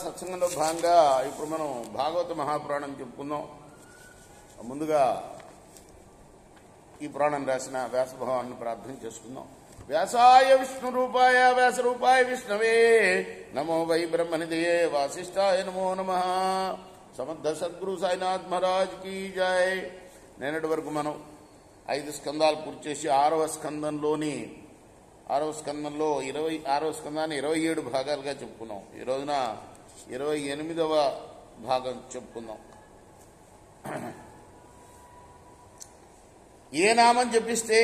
సత్సంగంలో భాగంగా ఇప్పుడు మనం భాగవత మహాపురాణం చెప్పుకుందాం. ముందుగా ఈ పురాణం రాసిన వ్యాసభగవాన్ని ప్రార్థన చేసుకుందాం. వ్యాసాయ విష్ణు రూపాయ వ్యాస రూపాయ విష్ణవే నమో వై బ్రహ్మనిధయే వాసిష్ఠాయ నమో నమః. సమర్థ సద్గురు సాయినాథ్ మహారాజ్ కీ జై. నేనటి వరకు మనం 5 స్కందాలు పూర్తి చేసి 6వ స్కందంలో 26వ స్కందాన్ని 27 భాగాలుగా చెప్పుకున్నాం. ఈ రోజున 28వ భాగం చెప్పుకుందాం. ఏ నామం జపిస్తే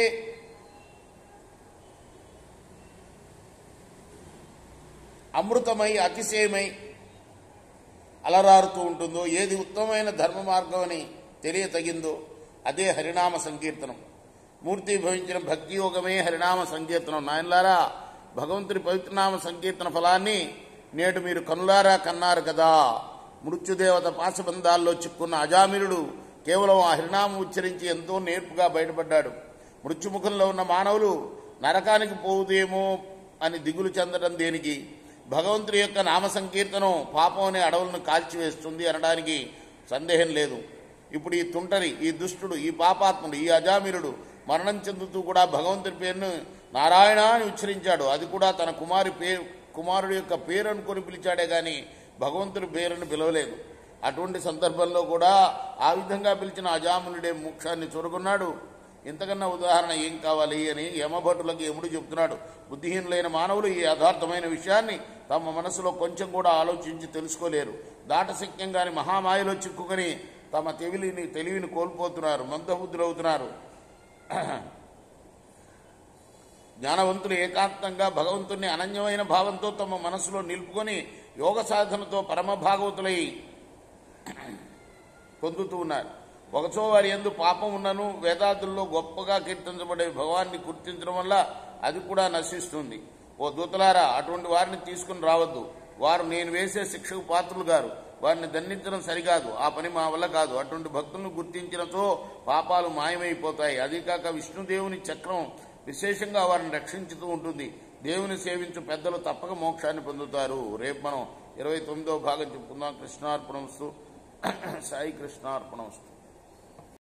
అమృతమై అతిశయమై అలరారుతూ ఉంటుందో, ఏది ఉత్తమమైన ధర్మ మార్గం అని తెలియతగిందో అదే హరినామ సంకీర్తనం. మూర్తి భవించిన భక్తి యోగమే హరినామ సంకీర్తనం. నాయనలారా, భగవంతుని పవిత్రనామ సంకీర్తన ఫలాన్ని నేడు మీరు కనులారా కన్నారు కదా. మృత్యుదేవత పాశబంధాల్లో చిక్కున్న అజామిరుడు కేవలం ఆ హరినామం ఉచ్చరించి ఎంతో నేర్పుగా బయటపడ్డాడు. మృత్యుముఖంలో ఉన్న మానవులు నరకానికి పోవుదేమో అని దిగులు చెందడం దేనికి? భగవంతుడి యొక్క నామ సంకీర్తనం పాపం అనే అడవులను కాల్చివేస్తుంది అనడానికి సందేహం లేదు. ఇప్పుడు ఈ తుంటరి, ఈ దుష్టుడు, ఈ పాపాత్ముడు, ఈ అజామిరుడు మరణం చెందుతూ కూడా భగవంతుడి పేరును నారాయణ అని ఉచ్చరించాడు. అది కూడా తన కుమారుడి యొక్క పేరు అనుకొని పిలిచాడే కానీ భగవంతుడి పేరును పిలవలేదు. అటువంటి సందర్భంలో కూడా ఆ విధంగా పిలిచిన అజామినుడే మోక్షాన్ని చూరుకున్నాడు. ఇంతకన్నా ఉదాహరణ ఏం కావాలి అని యమభటులకు యముడు చెబుతున్నాడు. బుద్ధిహీనులైన మానవులు ఈ యథార్థమైన విషయాన్ని తమ మనసులో కొంచెం కూడా ఆలోచించి తెలుసుకోలేరు. దాటశక్యంగాని మహామాయలో చిక్కుకొని తమ తెలివిని కోల్పోతున్నారు, మందబుద్ధులవుతున్నారు. జ్ఞానవంతులు ఏకాంతంగా భగవంతుని అనన్యమైన భావంతో తమ మనసులో నిలుపుకొని యోగ సాధనతో పరమ భాగవతులై పొందుతూ ఉన్నారు. ఒకచో వారి యందు పాపం ఉన్నను వేదాదుల్లో గొప్పగా కీర్తించబడే భగవాన్ని గుర్తించడం వల్ల అది కూడా నశిస్తుంది. ఓ దూతలారా, అటువంటి వారిని తీసుకుని రావద్దు. వారు నేను వేసే శిక్షకు పాత్రులు గారు. వారిని దండించడం సరికాదు. ఆ పని మా వల్ల కాదు. అటువంటి భక్తులను గుర్తించినతో పాపాలు మాయమైపోతాయి. అది కాక విష్ణుదేవుని చక్రం విశేషంగా వారిని రక్షించుతూ ఉంటుంది. దేవుని సేవించు పెద్దలు తప్పక మోక్షాన్ని పొందుతారు. రేపు మనం 29వ భాగం చెప్పుకుందాం. కృష్ణార్పణమస్తు. సాయి కృష్ణార్పణమస్తు.